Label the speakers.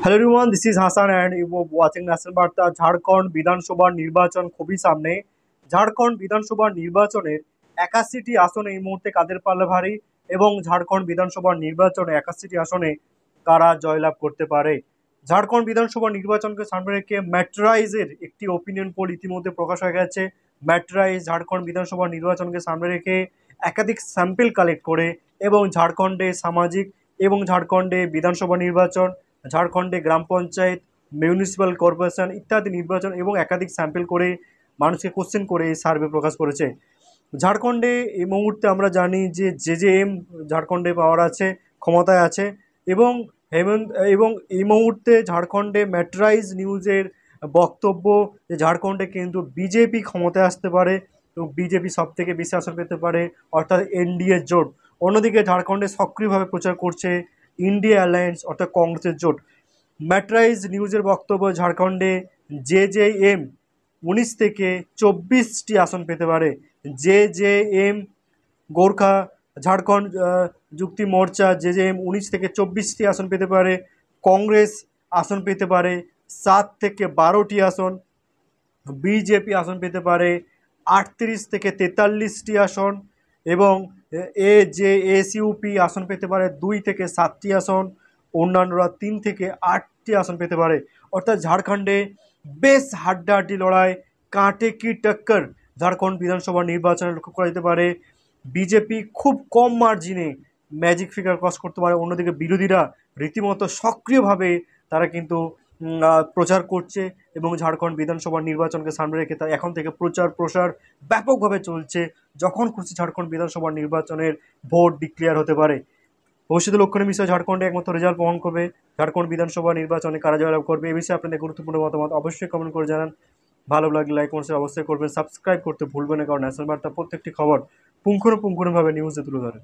Speaker 1: Hello everyone, this is Hasan and you watching national বার্তা। ঝাড়খণ্ড বিধানসভার নির্বাচন খুবই সামনে। ঝাড়খণ্ড বিধানসভার নির্বাচনের 81টি আসনে এই মুহূর্তে কাদের পাল্লা ভারী, এবং ঝাড়খণ্ড বিধানসভার নির্বাচনে 81টি আসনে কারা জয়লাভ করতে পারে। ঝাড়খণ্ড বিধানসভা নির্বাচনকে সামনে রেখে ম্যাট্রাইজের একটি ওপিনিয়ন পোল ইতিমধ্যে প্রকাশ হয়ে গেছে। ম্যাট্রাইজ ঝাড়খণ্ড বিধানসভা নির্বাচনকে সামনে রেখে একাধিক স্যাম্পল কালেক্ট করে এবং ঝাড়খণ্ডে সামাজিক এবং ঝাড়খণ্ডে বিধানসভা নির্বাচন, ঝাড়খণ্ডে গ্রাম পঞ্চায়েত, মিউনিসিপ্যাল কর্পোরেশন ইত্যাদি নির্বাচন এবং একাধিক স্যাম্পল করে মানুষকে কোশ্চেন করে এই সার্ভে প্রকাশ করেছে। ঝাড়খণ্ডে এই মুহূর্তে আমরা জানি যে জেজেএম ঝাড়খণ্ডে পাওয়ার আছে, ক্ষমতায় আছে, এবং হেমন্ত এবং এই মুহূর্তে ঝাড়খণ্ডে ম্যাট্রাইজ নিউজের বক্তব্য যে ঝাড়খণ্ডে কিন্তু বিজেপি ক্ষমতায় আসতে পারে এবং বিজেপি সব থেকে বেশি আসন পেতে পারে, অর্থাৎ এনডিএ জোট। অন্যদিকে ঝাড়খণ্ডে সক্রিয়ভাবে প্রচার করছে ইন্ডিয়া অ্যালায়েন্স অর্থাৎ কংগ্রেসের জোট। ম্যাট্রাইজ নিউজের বক্তব্য, ঝাড়খণ্ডে জেজেএম 19 থেকে 24টি আসন পেতে পারে। জেজেএম গোর্খা ঝাড়খণ্ড যুক্তি মোর্চা জেজেএম 19 থেকে 24টি আসন পেতে পারে। কংগ্রেস আসন পেতে পারে 7 থেকে 12টি আসন। বিজেপি আসন পেতে পারে 38 থেকে 43টি আসন, এবং এজেএসইউপি আসন পেতে পারে 2 থেকে 7টি আসন। অন্যান্যরা 3 থেকে 8টি আসন পেতে পারে। অর্থাৎ ঝাড়খণ্ডে বেশ হাড্ডাহাড্ডি লড়াই, কাঁটে কি টক্কর ঝাড়খণ্ড বিধানসভা নির্বাচনে লক্ষ্য করা যেতে পারে। বিজেপি খুব কম মার্জিনে ম্যাজিক ফিগার ক্রস করতে পারে। অন্যদিকে বিরোধীরা রীতিমতো সক্রিয়ভাবে তারা কিন্তু প্রচার করছে এবং ঝাড়খণ্ড বিধানসভা নির্বাচনকে সামনে রেখে তার এখন থেকে প্রচার প্রসার ব্যাপকভাবে চলছে। যখন খুশি ঝাড়খণ্ড বিধানসভা নির্বাচনের ভোট ডিক্লেয়ার হতে পারে। ভবিষ্যতে লক্ষণীয় বিষয় ঝাড়খণ্ডে একমাত্র রেজাল্ট প্রমাণ করবে ঝাড়খণ্ড বিধানসভা নির্বাচনে কারা জয়লাভ করবে। এ বিষয়ে আপনাদের গুরুত্বপূর্ণ মতামত অবশ্যই কমেন্ট করে জানান। ভালো লাগলে লাইক কমেন্ট অবশ্যই করবেন, সাবস্ক্রাইব করতে ভুলবেন না, কারণ ন্যাশনাল বার্তা প্রত্যেকটি খবর পুঙ্খানুপুঙ্খভাবে নিউজে তুলে ধরে।